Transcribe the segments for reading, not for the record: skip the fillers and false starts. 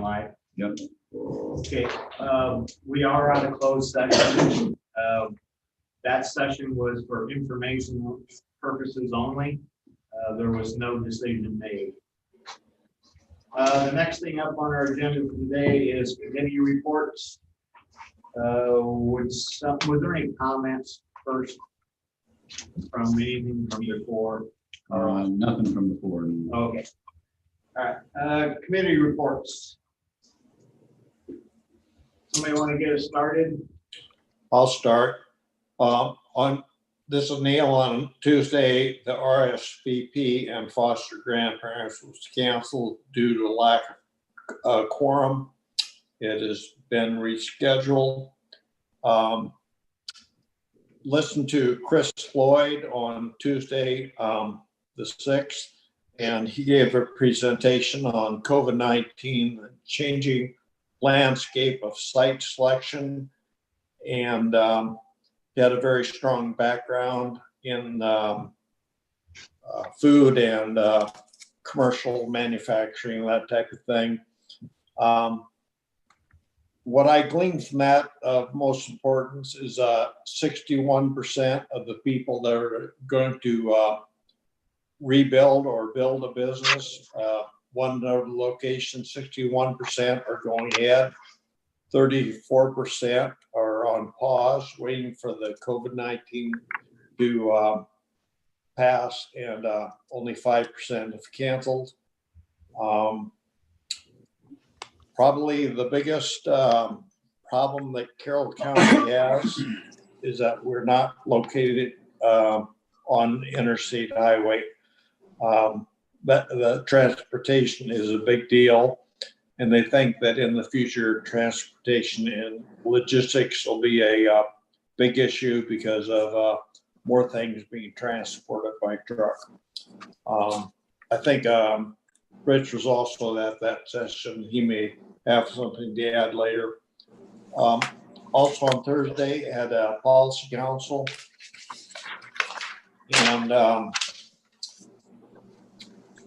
live? Yep. Okay, we are on a closed session. That session was for information purposes only. There was no decision made. The next thing up on our agenda for today is committee reports. Was there any comments first from anything from before? Nothing from the board. Okay. All right. Committee reports. Somebody want to get us started? I'll start. This is Neil. On Tuesday, the RSVP and foster grandparents was canceled due to lack of quorum. It has been rescheduled. Listened to Chris Floyd on Tuesday, the 6th, and he gave a presentation on COVID-19, changing landscape of site selection, and he had a very strong background in food and commercial manufacturing, that type of thing. What I gleaned from that of most importance is 61% of the people that are going to rebuild or build a business, one location, 61% are going ahead. 34% are on pause, waiting for the COVID-19 to pass, and only 5% have canceled. Probably the biggest problem that Carroll County has is that we're not located on interstate highway. But the transportation is a big deal, and they think that in the future, transportation and logistics will be a big issue because of more things being transported by truck. I think Rich was also at that session. He may have something to add later. Also on Thursday, had a policy council, and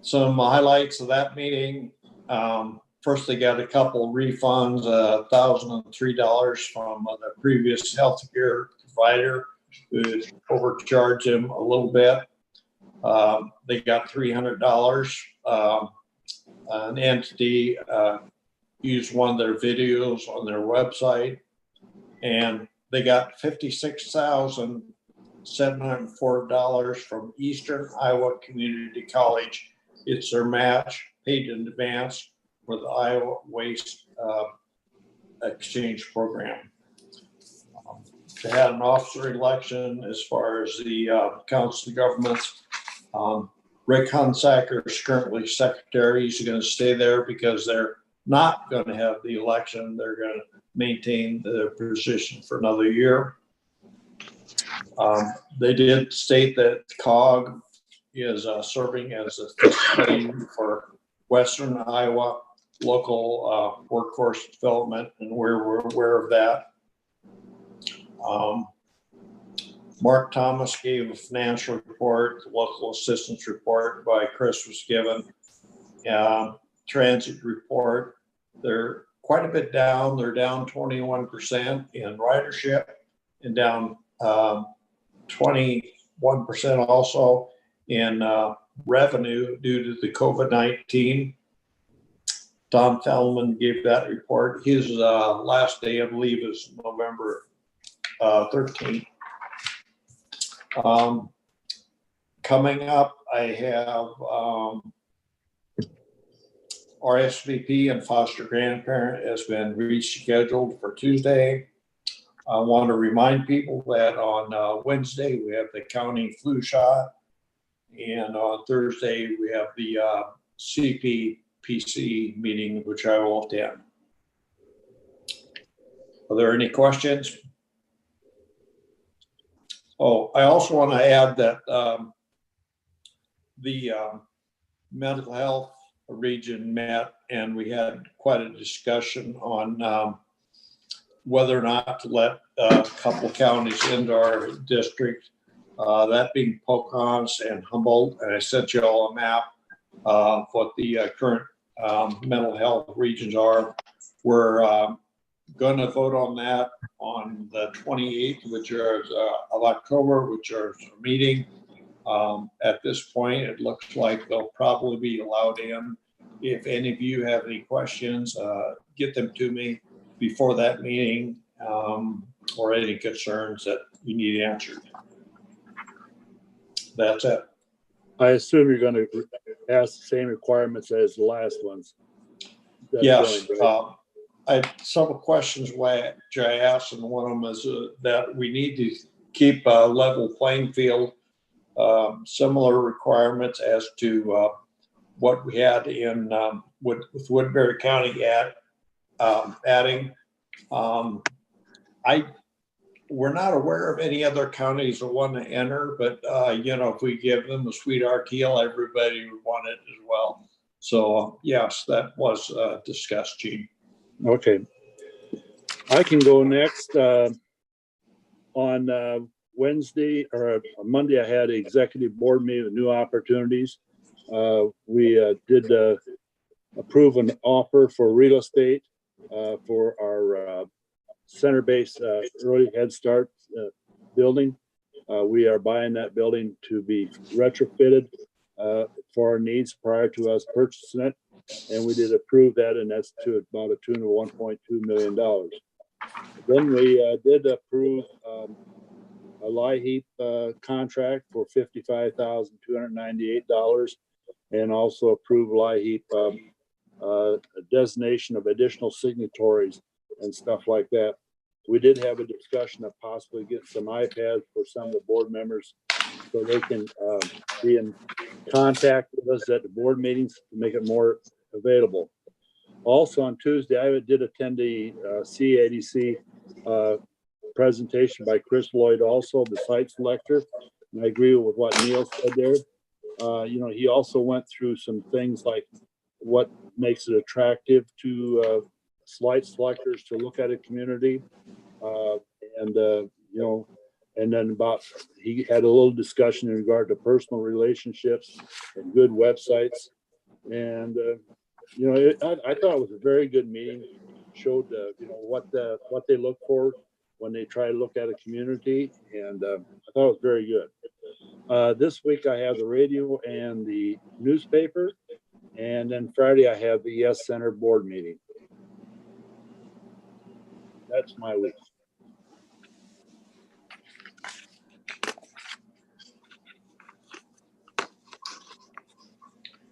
some highlights of that meeting. First, they got a couple refunds, $1,003 from the previous healthcare provider who overcharged them a little bit. They got $300. An entity used one of their videos on their website, and they got $56,704 from Eastern Iowa Community College. It's their match, paid in advance for the Iowa Waste Exchange Program. They had an officer election as far as the Council of Governments. Rick Hunsacker is currently secretary. He's going to stay there because they're not going to have the election. They're going to maintain their position for another year. They did state that COG is serving as a facilitator for Western Iowa local workforce development, and we're aware of that. Mark Thomas gave a financial report. The local assistance report by Chris was given. Transit report, they're quite a bit down. They're down 21% in ridership and down 21% also in revenue due to the COVID-19. Tom Fellman gave that report. His last day, I believe, is November 13th. Coming up, I have RSVP and foster grandparent has been rescheduled for Tuesday. I want to remind people that on Wednesday we have the county flu shot, and on Thursday we have the CPPC meeting, which I will attend. Are there any questions? Oh, I also want to add that the mental health region met, and we had quite a discussion on whether or not to let a couple counties into our district, that being Pocahontas and Humboldt. And I sent you all a map of what the current mental health regions are. We're going to vote on that on the 28th, which is of October, which is our meeting. At this point, it looks like they'll probably be allowed in. If any of you have any questions, get them to me before that meeting, or any concerns that you need answered. That's it. I assume you're going to ask the same requirements as the last ones. That's Yes, going, right? I had several questions which I asked, and one of them is that we need to keep a level playing field, similar requirements as to what we had in with Woodbury County adding. We're not aware of any other counties that want to enter, but if we give them a sweetheart deal, everybody would want it as well. So yes, that was discussed, Gene. Okay. I can go next. On Wednesday or Monday, I had an executive board meeting with new opportunities. We did approve an offer for real estate for our center-based early Head Start building. We are buying that building to be retrofitted for our needs prior to us purchasing it. And we did approve that, and that's to about a tune of $1.2 million. Then we did approve a LIHEAP contract for $55,298, and also approve LIHEAP a designation of additional signatories and stuff like that. We did have a discussion of possibly getting some iPads for some of the board members so they can be in contact with us at the board meetings to make it more available. Also on Tuesday, I did attend the CADC presentation by Chris Lloyd, also the site selector. And I agree with what Neil said there. He also went through some things like what makes it attractive to site selectors to look at a community. And then he had a little discussion in regard to personal relationships and good websites. And, I thought it was a very good meeting. Showed, what they look for when they try to look at a community. And I thought it was very good. This week I have the radio and the newspaper. And then Friday I have the Yes Center board meeting. That's my week.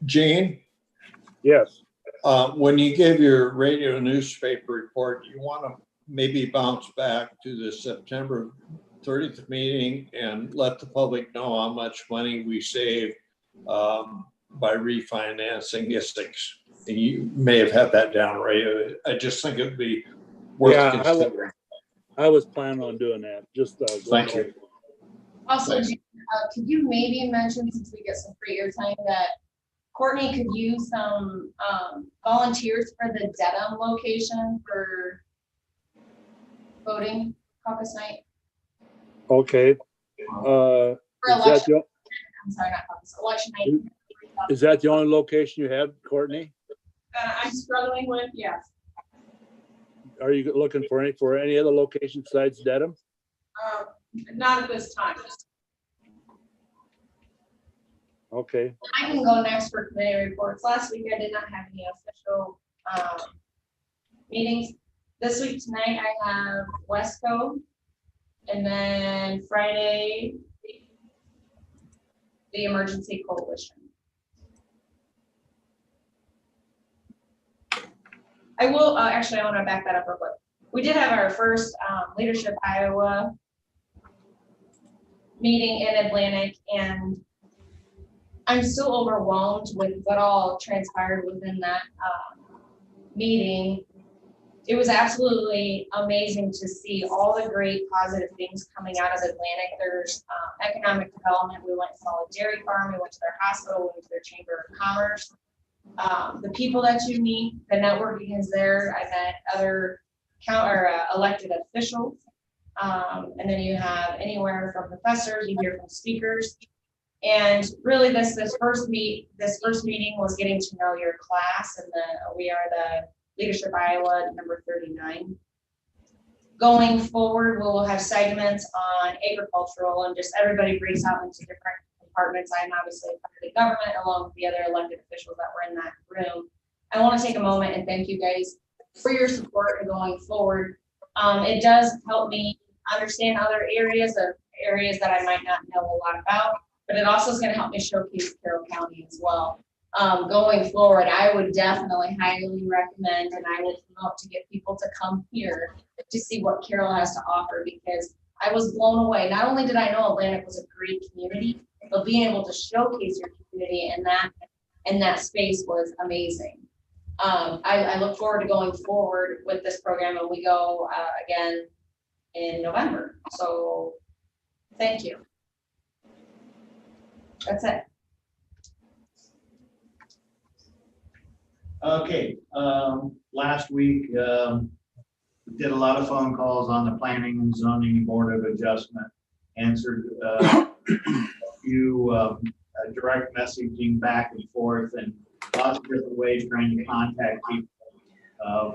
Gene? Yes. When you gave your radio newspaper report, you want to maybe bounce back to the September 30th meeting and let the public know how much money we saved by refinancing Essex. And you may have had that down, right? I just think it would be worth considering. I was planning on doing that. Just Thank you. Also, could you maybe mention, since we get some free airtime, that Courtney could use some volunteers for the Dedham location for voting caucus night? Okay. For election. I'm sorry, not caucus, election night. Is that the only location you have, Courtney? I'm struggling with, yes. Are you looking for any other location besides Dedham? Not at this time. Okay. I can go next for committee reports. Last week I did not have any official meetings. This week tonight I have Wesco, and then Friday the Emergency Coalition. I will actually I want to back that up real quick. We did have our first Leadership Iowa meeting in Atlantic, and I'm still overwhelmed with what all transpired within that meeting. It was absolutely amazing to see all the great positive things coming out of Atlantic. There's economic development. We went and saw a dairy farm. We went to their hospital. We went to their Chamber of Commerce. The people that you meet, the networking is there. I met other elected officials. And then you have anywhere from professors, you hear from speakers. And really this first meeting was getting to know your class, and we are the Leadership Iowa number 39. Going forward, we will have segments on agricultural, and just everybody breaks out into different compartments. I'm obviously a part of the government along with the other elected officials that were in that room. I want to take a moment and thank you guys for your support and going forward. It does help me understand other areas that I might not know a lot about, but it also is going to help me showcase Carroll County as well. Going forward, I would definitely highly recommend, and I would promote to get people to come here to see what Carroll has to offer, because I was blown away. Not only did I know Atlantic was a great community, but being able to showcase your community in that space was amazing. I look forward to going forward with this program, and we go again in November. So thank you. That's it. Okay, last week, we did a lot of phone calls on the Planning and Zoning Board of Adjustment, answered a few direct messaging back and forth, and lots of different ways trying to contact people.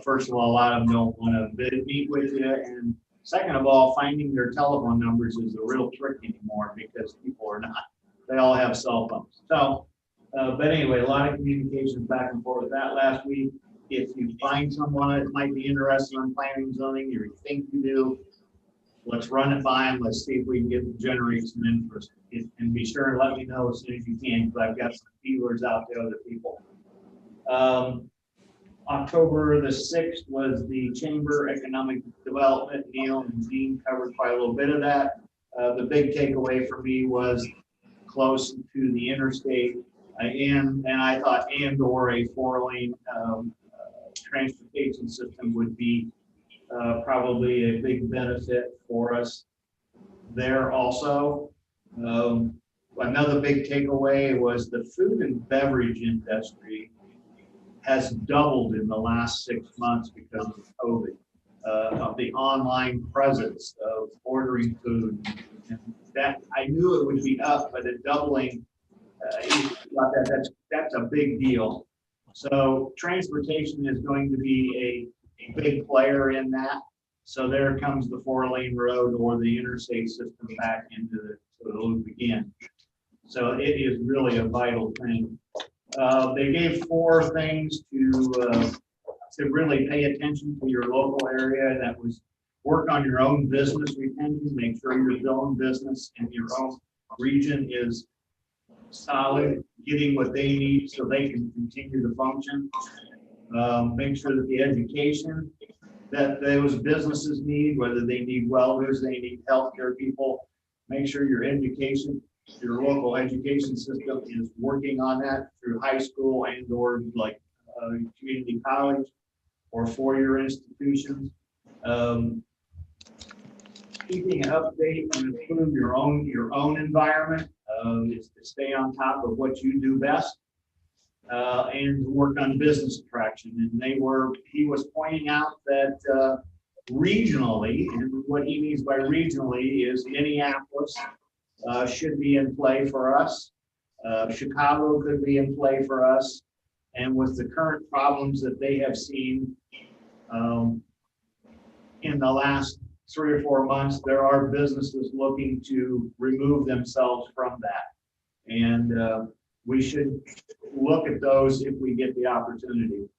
First of all, a lot of them don't want to meet with you, and second of all, finding their telephone numbers is a real trick anymore because people are not, they all have cell phones. So, but anyway, a lot of communications back and forth with that last week. If you find someone that might be interested in planning and zoning, or you think you do, let's run it by them. Let's see if we can generate some interest. And be sure and let me know as soon as you can, because I've got some feelers out to other people. October the 6th was the Chamber Economic Development. Neil and Dean covered quite a little bit of that. The big takeaway for me was close to the interstate, and I thought or a 4-lane transportation system would be probably a big benefit for us there also. Another big takeaway was the food and beverage industry has doubled in the last 6 months because of COVID, of the online presence of ordering food. And that, I knew it would be up, but it doubling, that's a big deal. So transportation is going to be a big player in that. So there comes the 4-lane road or the interstate system back into the loop again. So it is really a vital thing. They gave 4 things to really pay attention to your local area. That was work on your own business retention, make sure your own business and your own region is solid, getting what they need so they can continue to function. Make sure that the education that those businesses need, whether they need welders, they need healthcare people, make sure your education, your local education system is working on that through high school and or like community college or 4-year institutions. Keeping an update and improve your own environment is to stay on top of what you do best and work on business attraction. And he was pointing out that regionally, and what he means by regionally is Minneapolis should be in play for us. Chicago could be in play for us. And with the current problems that they have seen in the last 3 or 4 months, there are businesses looking to remove themselves from that. And we should look at those if we get the opportunity.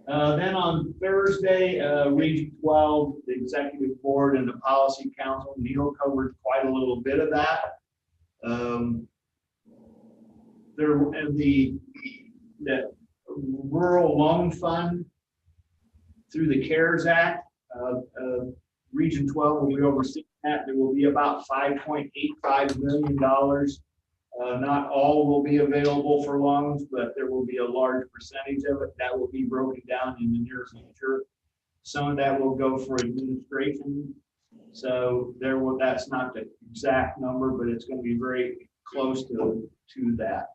Then on Thursday, Region 12, the Executive Board and the Policy Council, Neil covered quite a little bit of that. The Rural Loan Fund through the CARES Act, Region 12 will be overseeing that. There will be about $5.85 million. Not all will be available for loans, but there will be a large percentage of it that will be broken down in the near future. Some of that will go for administration. So that's not the exact number, but it's going to be very close to that.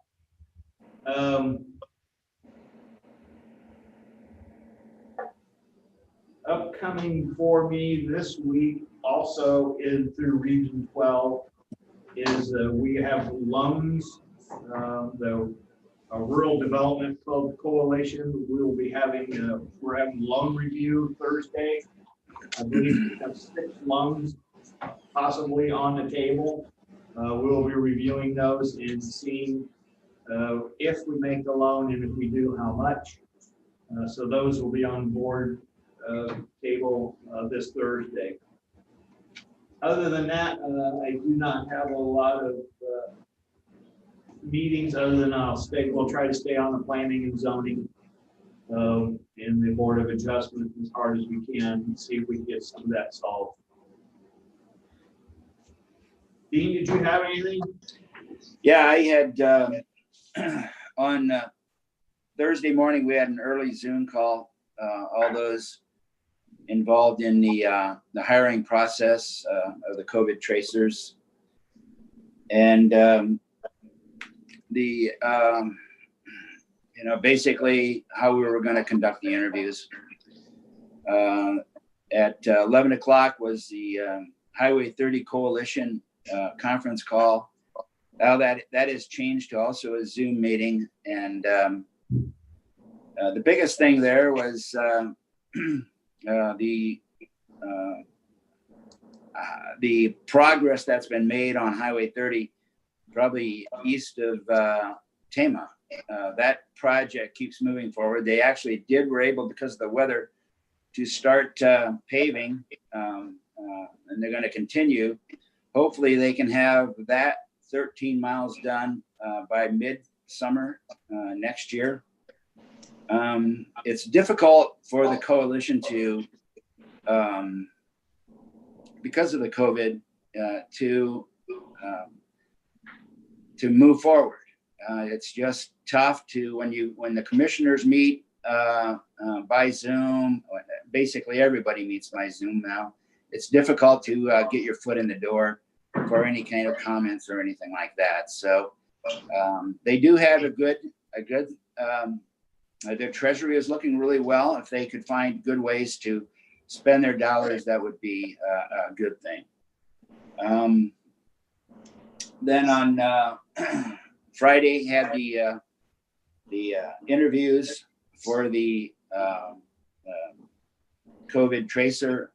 Upcoming for me this week also is through Region 12 is we have loans, the Rural Development Coalition. We will be having, we're having loan review Thursday. I believe we have 6 loans possibly on the table. We will be reviewing those and seeing if we make the loan, and if we do, how much. So those will be on board table this Thursday. Other than that, I do not have a lot of meetings other than we'll try to stay on the planning and zoning and the Board of Adjustment as hard as we can and see if we can get some of that solved. Dean, did you have anything? Yeah, I had on Thursday morning, we had an early Zoom call, all those involved in the hiring process of the COVID tracers. And basically how we were going to conduct the interviews. At 11 o'clock was the Highway 30 Coalition conference call. Now that has changed to also a Zoom meeting. And the biggest thing there was the progress that's been made on Highway 30, probably east of Tama. That project keeps moving forward. They actually were able, because of the weather, to start paving, and they're going to continue. Hopefully they can have that 13 miles done by mid-summer next year. It's difficult for the coalition to, because of the COVID, to move forward. It's just tough to, when the commissioners meet by Zoom, basically everybody meets by Zoom now. It's difficult to get your foot in the door for any kind of comments or anything like that. So they do have a good, their treasury is looking really well. If they could find good ways to spend their dollars, that would be a good thing. Then on Friday, had the interviews for the COVID tracer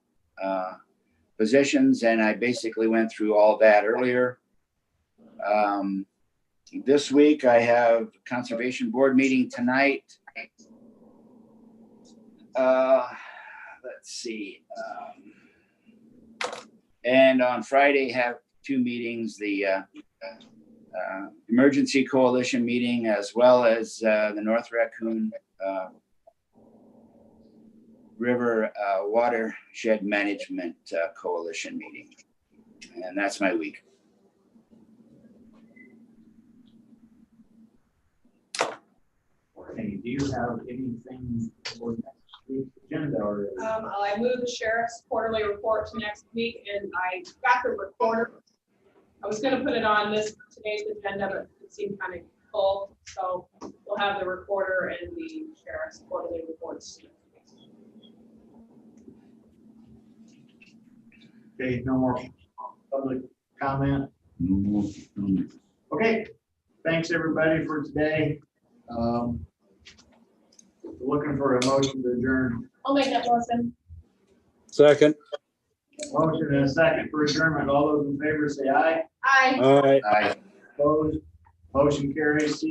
positions, and I basically went through all that earlier. This week I have Conservation Board meeting tonight. Let's see. And on Friday have 2 meetings, the Emergency Coalition meeting, as well as the North Raccoon River Watershed Management Coalition meeting. And that's my week. Hey, do you have anything for next week's agenda or? I moved the sheriff's quarterly report to next week, and I got the recorder. I was gonna put it on today's agenda, but it seemed kind of full, so we'll have the recorder and the sheriff's quarterly reports. Okay, no more public comment. No more comments. Okay, thanks everybody for today. Looking for a motion to adjourn. I'll make that motion. Second. Motion and a second for adjournment. All those in favor say aye. Aye. All right. Aye. Opposed? Motion carries.